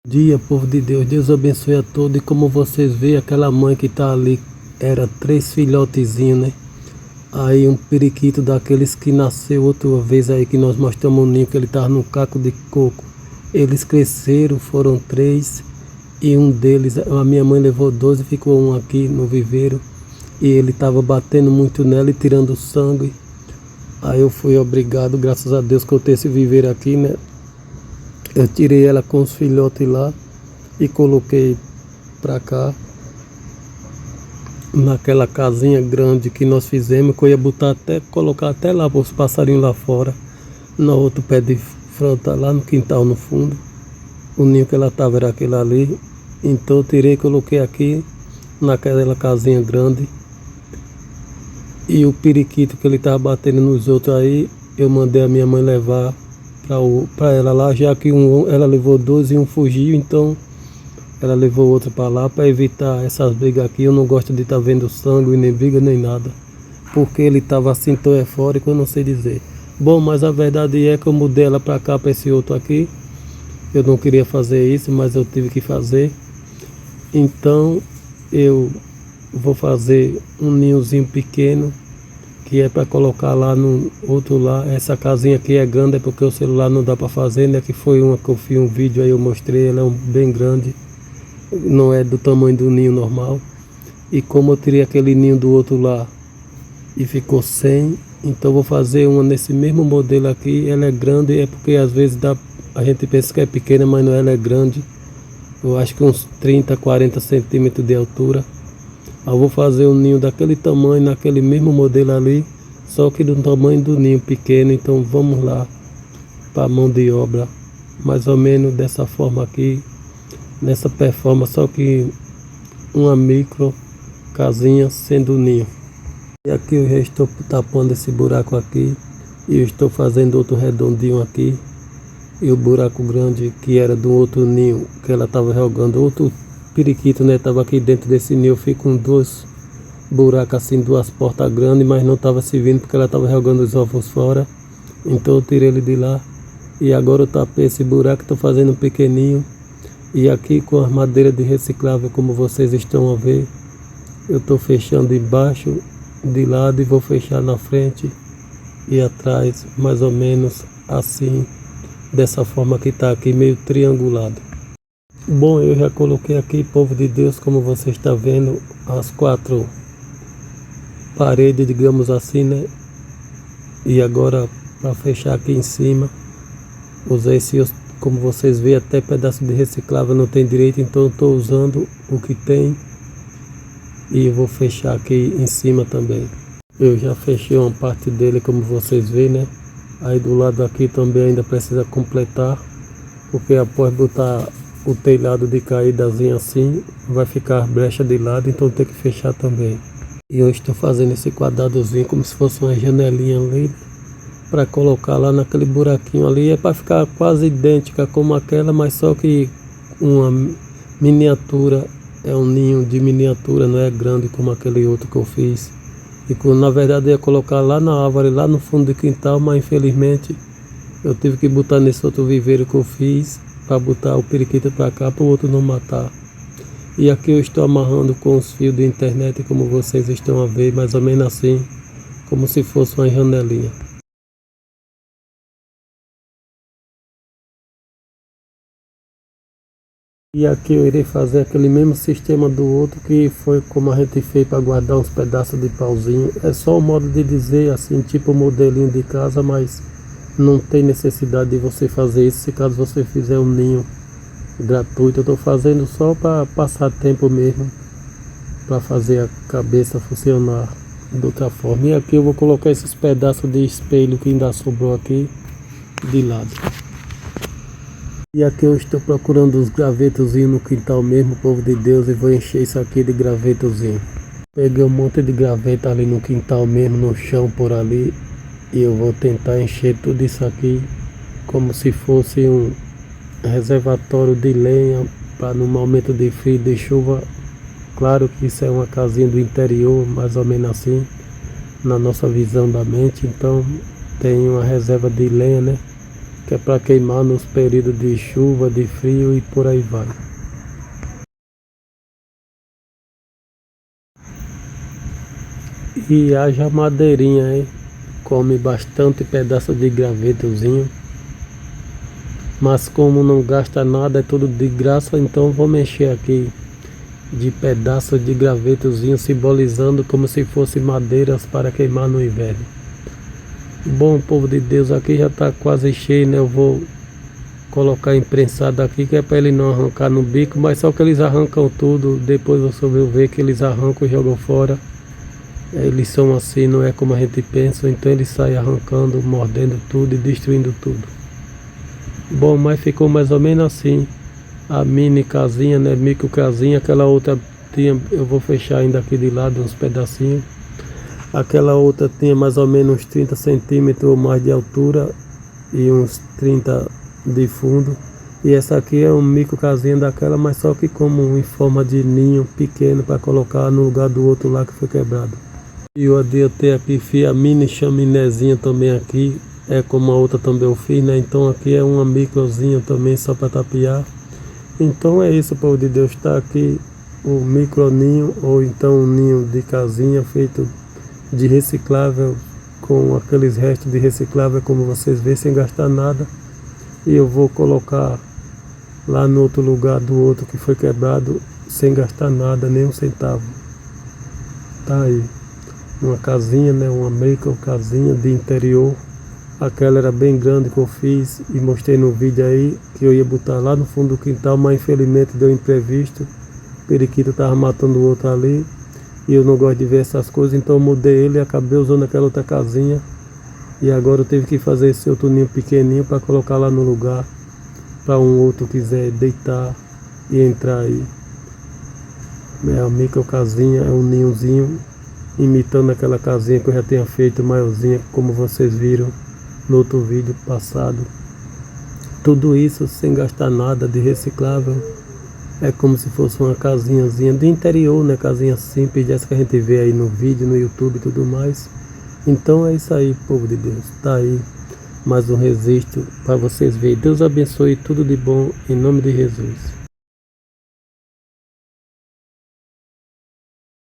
Dia, povo de Deus, Deus abençoe a todos. E como vocês veem, aquela mãe que tá ali, era 3 filhotezinhos, né? Aí um periquito daqueles que nasceu outra vez aí, que nós mostramos o ninho, que ele tava no caco de coco. Eles cresceram, foram 3, e um deles, a minha mãe levou 12, ficou um aqui no viveiro. E ele tava batendo muito nela e tirando sangue. Aí eu fui obrigado, graças a Deus, que eu tenho esse viveiro aqui, né? Eu tirei ela com os filhotes lá e coloquei pra cá, naquela casinha grande que nós fizemos, que eu ia botar até, colocar até lá para os passarinhos lá fora, no outro pé de fruta, lá no quintal no fundo. O ninho que ela tava era aquele ali. Então eu tirei e coloquei aqui naquela casinha grande. E o periquito que ele tava batendo nos outros aí, eu mandei a minha mãe levar para ela lá, já que ela levou 12 e um fugiu, então ela levou outro para lá para evitar essas brigas aqui. Eu não gosto de estar vendo sangue, nem briga, nem nada. Porque ele estava assim tão eufórico, eu não sei dizer. Bom, mas a verdade é que eu mudei ela para cá, para esse outro aqui. Eu não queria fazer isso, mas eu tive que fazer. Então eu vou fazer um ninhozinho pequeno, que é para colocar lá no outro lá. Essa casinha aqui é grande, é porque o celular não dá para fazer, né? Que foi uma que eu fiz um vídeo aí, eu mostrei, ela é bem grande. Não é do tamanho do ninho normal. E como eu tirei aquele ninho do outro lá e ficou sem, então vou fazer uma nesse mesmo modelo aqui. Ela é grande, é porque às vezes a gente pensa que é pequena, mas não, ela é grande. Eu acho que uns 30, 40 centímetros de altura. Eu vou fazer um ninho daquele tamanho, naquele mesmo modelo ali, só que do tamanho do ninho pequeno. Então vamos lá para a mão de obra, mais ou menos dessa forma aqui, nessa performance, só que uma micro casinha sendo ninho. E aqui eu já estou tapando esse buraco aqui, e eu estou fazendo outro redondinho aqui, e o buraco grande que era do outro ninho que ela estava jogando, outro periquito, né, estava aqui dentro desse ninho. Eu fiquei com 2 buracos assim, 2 portas grandes, mas não estava servindo porque ela estava jogando os ovos fora. Então eu tirei ele de lá, e agora eu tapei esse buraco, estou fazendo um pequenininho. E aqui com as madeiras de reciclável, como vocês estão a ver, eu estou fechando embaixo, de lado, e vou fechar na frente e atrás, mais ou menos assim, dessa forma que está aqui, meio triangulado. Bom, eu já coloquei aqui, povo de Deus, como você está vendo, as 4 paredes, digamos assim, né? E agora, para fechar aqui em cima, usei esse, como vocês veem, até pedaço de reciclável não tem direito, então eu estou usando o que tem. E eu vou fechar aqui em cima também. Eu já fechei uma parte dele, como vocês veem, né? Aí do lado aqui também ainda precisa completar, porque após botar o telhado de caídazinha assim, vai ficar brecha de lado, então tem que fechar também. E eu estou fazendo esse quadradozinho como se fosse uma janelinha ali, para colocar lá naquele buraquinho ali. É para ficar quase idêntica como aquela, mas só que uma miniatura. É um ninho de miniatura, não é grande como aquele outro que eu fiz. E na verdade eu ia colocar lá na árvore, lá no fundo do quintal, mas infelizmente eu tive que botar nesse outro viveiro que eu fiz, para botar o periquito para cá, para o outro não matar. E aqui eu estou amarrando com os fios de internet, como vocês estão a ver, mais ou menos assim, como se fosse uma janelinha. E aqui eu irei fazer aquele mesmo sistema do outro, que foi como a gente fez para guardar uns pedaços de pauzinho. É só o modo de dizer assim, tipo modelinho de casa, mas não tem necessidade de você fazer isso se caso você fizer um ninho gratuito. Eu estou fazendo só para passar tempo mesmo, para fazer a cabeça funcionar de outra forma. E aqui eu vou colocar esses pedaços de espelho que ainda sobrou aqui de lado. E aqui eu estou procurando os gravetozinhos no quintal mesmo, povo de Deus, e vou encher isso aqui de gravetozinho. Peguei um monte de graveta ali no quintal mesmo, no chão por ali, e eu vou tentar encher tudo isso aqui como se fosse um reservatório de lenha para no momento de frio, de chuva. Claro que isso é uma casinha do interior, mais ou menos assim, na nossa visão da mente, então tem uma reserva de lenha, né? que é para queimar nos períodos de chuva, de frio e por aí vai. E haja madeirinha, hein? Come bastante pedaço de gravetozinho. Mas como não gasta nada, é tudo de graça, então vou mexer aqui de pedaços de gravetozinho, simbolizando como se fosse madeiras para queimar no inverno. Bom, povo de Deus, aqui já está quase cheio, né? Eu vou colocar imprensado aqui, que é para ele não arrancar no bico, mas só que eles arrancam tudo, depois você vai ver que eles arrancam e jogam fora. Eles são assim, não é como a gente pensa, então eles saem arrancando, mordendo tudo e destruindo tudo. Bom, mas ficou mais ou menos assim, a mini casinha, né, micro casinha, aquela outra tinha, eu vou fechar ainda aqui de lado uns pedacinhos. Aquela outra tinha mais ou menos uns 30 centímetros ou mais de altura e uns 30 de fundo. E essa aqui é um micro casinha daquela, mas só que como em forma de ninho pequeno para colocar no lugar do outro lá que foi quebrado. E eu adiantei aqui, fiz a mini chaminézinha também aqui, é como a outra também eu fiz, né? Então aqui é uma microzinha também só para tapear. Então é isso, povo de Deus, está aqui o micro ninho, ou então um ninho de casinha feito de reciclável, com aqueles restos de reciclável, como vocês veem, sem gastar nada. E eu vou colocar lá no outro lugar do outro que foi quebrado, sem gastar nada, nem um centavo. Tá aí, uma casinha, né, uma micro casinha de interior. Aquela era bem grande que eu fiz e mostrei no vídeo aí, que eu ia botar lá no fundo do quintal, mas infelizmente deu imprevisto. O periquito estava matando o outro ali e eu não gosto de ver essas coisas, então eu mudei ele e acabei usando aquela outra casinha. E agora eu tive que fazer esse outro ninho pequenininho para colocar lá no lugar, para um outro quiser deitar e entrar aí. É a micro casinha, é um ninhozinho, imitando aquela casinha que eu já tinha feito maiorzinha, como vocês viram no outro vídeo passado. Tudo isso sem gastar nada de reciclável. É como se fosse uma casinhazinha de interior, né? Casinha simples, dessa que a gente vê aí no vídeo, no YouTube e tudo mais. Então é isso aí, povo de Deus. Tá aí mais um registro para vocês verem. Deus abençoe, tudo de bom em nome de Jesus.